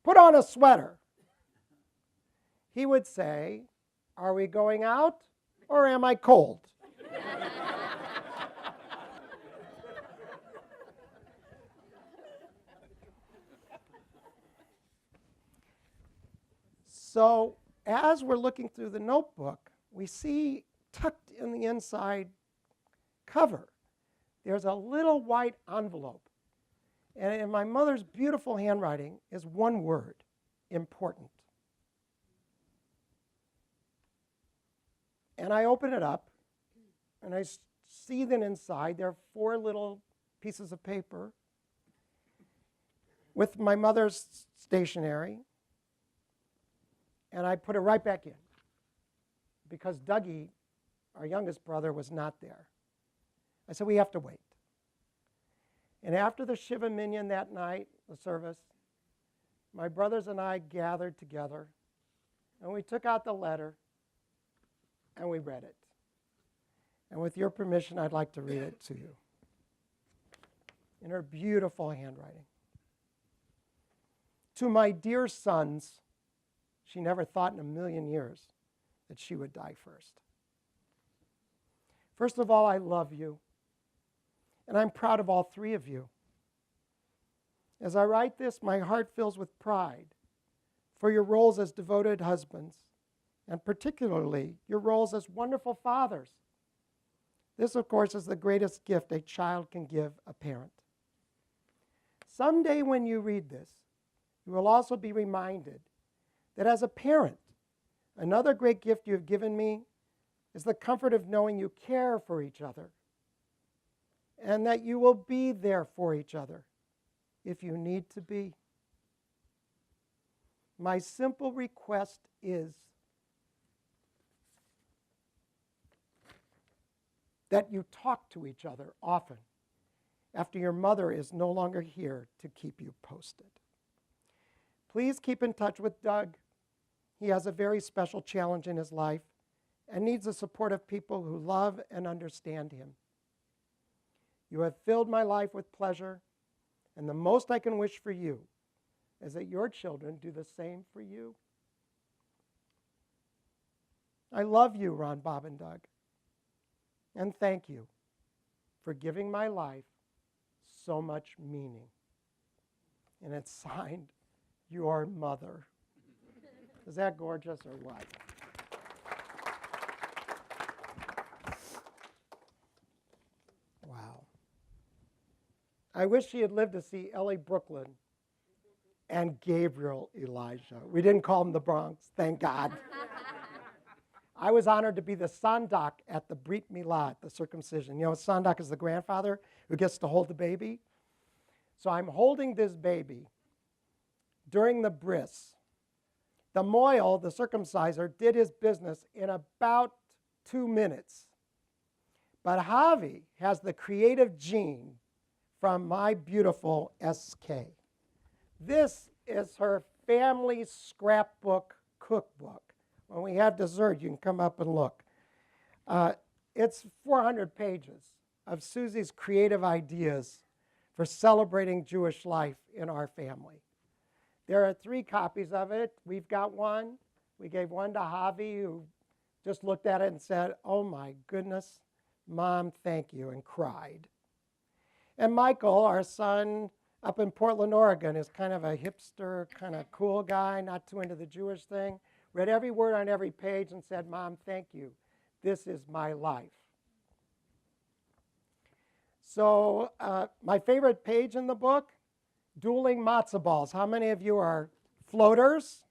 put on a sweater, he would say, are we going out or am I cold? So as we're looking through the notebook, we see tucked in the inside cover, there's a little white envelope. And in my mother's beautiful handwriting is one word: important. And I open it up, and I see that inside there are 4 little pieces of paper with my mother's stationery, and I put it right back in because Dougie, our youngest brother, was not there. I said, we have to wait. And after the Shiva Minyan that night, the service, my brothers and I gathered together, and we took out the letter, and we read it. And with your permission, I'd like to read it to you in her beautiful handwriting. To my dear sons, she never thought in a million years that she would die first. First of all, I love you, and I'm proud of all 3 of you. As I write this, my heart fills with pride for your roles as devoted husbands, and particularly your roles as wonderful fathers. This, of course, is the greatest gift a child can give a parent. Someday when you read this, you will also be reminded that as a parent, another great gift you have given me is the comfort of knowing you care for each other and that you will be there for each other if you need to be. My simple request is that you talk to each other often after your mother is no longer here to keep you posted. Please keep in touch with Doug. He has a very special challenge in his life and needs the support of people who love and understand him. You have filled my life with pleasure, and the most I can wish for you is that your children do the same for you. I love you, Ron, Bob, and Doug, and thank you for giving my life so much meaning. And it's signed, your mother. Is that gorgeous or what? Wow. I wish she had lived to see Ellie Brooklyn and Gabriel Elijah. We didn't call him the Bronx, thank God. I was honored to be the sandak at the Brit Milah, the circumcision. You know, sandak is the grandfather who gets to hold the baby. So I'm holding this baby during the bris. The moil, the circumciser, did his business in about 2 minutes. But Javi has the creative gene from my beautiful SK. This is her family scrapbook cookbook. When we have dessert, you can come up and look. It's 400 pages of Susie's creative ideas for celebrating Jewish life in our family. There are 3 copies of it. We've got one. We gave one to Javi, who just looked at it and said, "Oh my goodness, Mom, thank you," and cried. And Michael, our son up in Portland, Oregon, is kind of a hipster, kind of cool guy, not too into the Jewish thing. Read every word on every page and said, "Mom, thank you. This is my life." So my favorite page in the book, dueling matzo balls. How many of you are floaters?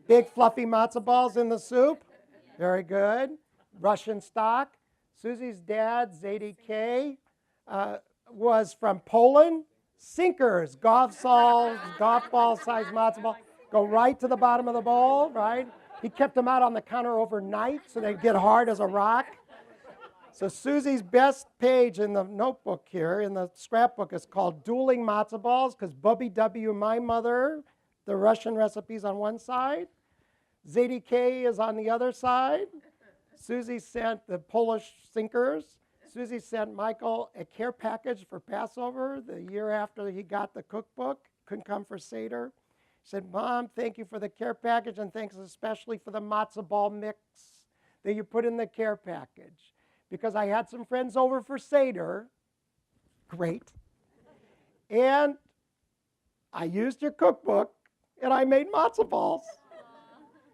Big fluffy matzo balls in the soup? Very good. Russian stock. Susie's dad, Zadie K., was from Poland. Sinkers, golf ball sized matzo ball. Go right to the bottom of the bowl, right? He kept them out on the counter overnight so they'd get hard as a rock. So Susie's best page in the notebook here, in the scrapbook, is called Dueling Matzo Balls, because Bubby W., my mother, the Russian recipe's on one side. Zadie K. is on the other side. Susie sent the Polish sinkers. Susie sent Michael a care package for Passover the year after he got the cookbook. Couldn't come for Seder. She said, "Mom, thank you for the care package, and thanks especially for the matzo ball mix that you put in the care package. Because I had some friends over for Seder." Great. "And I used your cookbook, and I made matzo balls."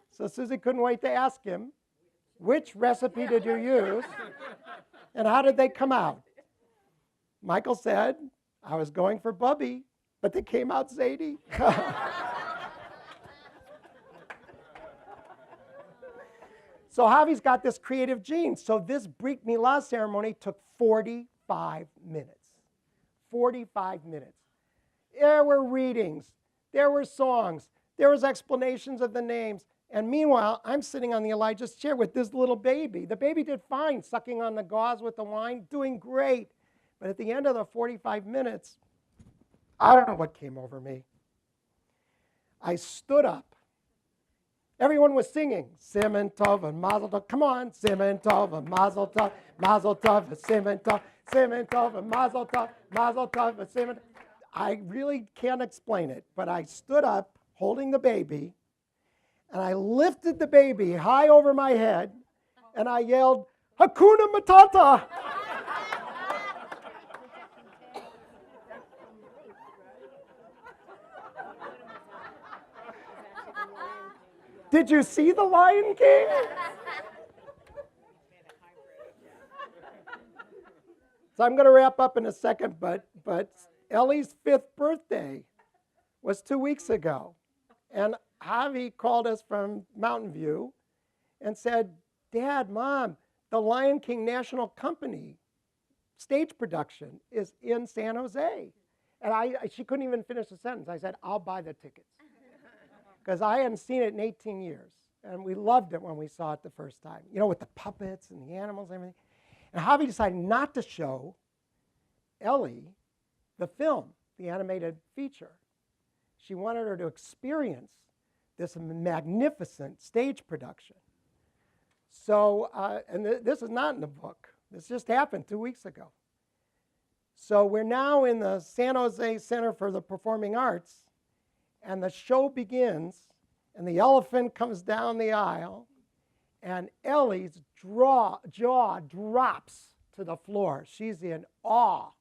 So Susie couldn't wait to ask him, "Which recipe did you use, and how did they come out?" Michael said, "I was going for Bubby, but they came out Zadie." So Javi's got this creative gene. So this Brit Milah ceremony took 45 minutes. 45 minutes. There were readings. There were songs. There was explanations of the names. And meanwhile, I'm sitting on the Elijah's chair with this little baby. The baby did fine, sucking on the gauze with the wine, doing great. But at the end of the 45 minutes, I don't know what came over me. I stood up. Everyone was singing, Siman Tov and Mazel Tov. Come on, Siman Tov and Mazel Tov, Mazel Tov and Siman Tov, Siman Tov and Mazel Tov, Mazel Tov and Siman Tov. I really can't explain it, but I stood up holding the baby, and I lifted the baby high over my head, and I yelled, "Hakuna Matata!" Did you see The Lion King? So I'm going to wrap up in a second, but Ellie's 5th birthday was 2 weeks ago. And Javi called us from Mountain View and said, "Dad, Mom, the Lion King National Company stage production is in San Jose." And she couldn't even finish the sentence. I said, "I'll buy the tickets." Because I hadn't seen it in 18 years. And we loved it when we saw it the first time, you know, with the puppets and the animals and everything. And Javi decided not to show Ellie the film, the animated feature. She wanted her to experience this magnificent stage production. So, and this is not in the book. This just happened 2 weeks ago. So we're now in the San Jose Center for the Performing Arts, and the show begins, and the elephant comes down the aisle, and Ellie's jaw drops to the floor. She's in awe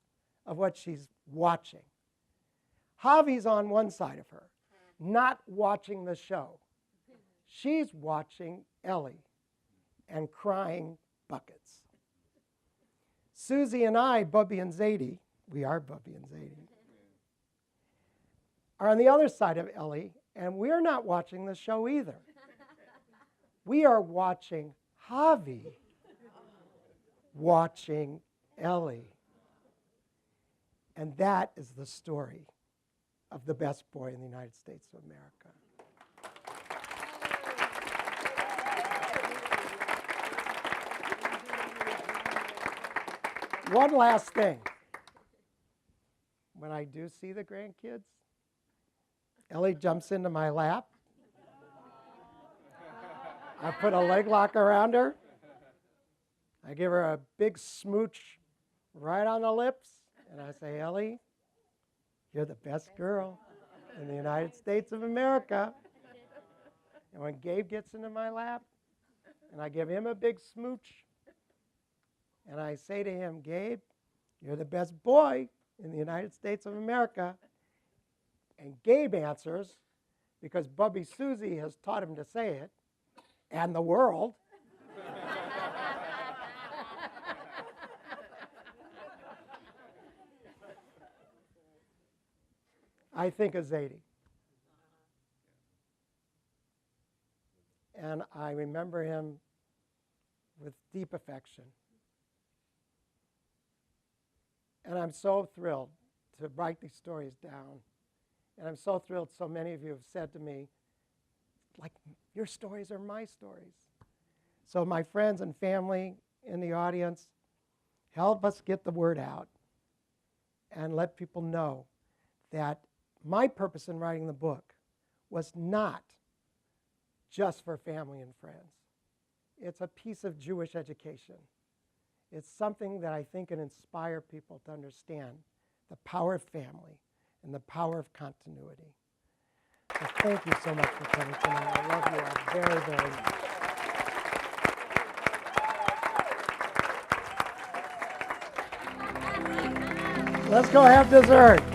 of what she's watching. Javi's on one side of her, not watching the show. She's watching Ellie and crying buckets. Susie and I, Bubby and Zadie, we are Bubby and Zadie, are on the other side of Ellie, and we're not watching the show either. We are watching Javi watching Ellie. And that is the story of the best boy in the United States of America. One last thing. When I do see the grandkids, Ellie jumps into my lap. I put a leg lock around her. I give her a big smooch right on the lips. And I say, Ellie, you're the best girl in the United States of America. And when Gabe gets into my lap, and I give him a big smooch, and I say to him, Gabe, you're the best boy in the United States of America. And Gabe answers, because Bubby Susie has taught him to say it, and the world. I think of Zadie. And I remember him with deep affection. And I'm so thrilled to write these stories down. And I'm so thrilled so many of you have said to me, like, your stories are my stories. So my friends and family in the audience, help us get the word out and let people know that my purpose in writing the book was not just for family and friends. It's a piece of Jewish education. It's something that I think can inspire people to understand the power of family and the power of continuity. So thank you so much for coming tonight. I love you all very, very much. Let's go have dessert.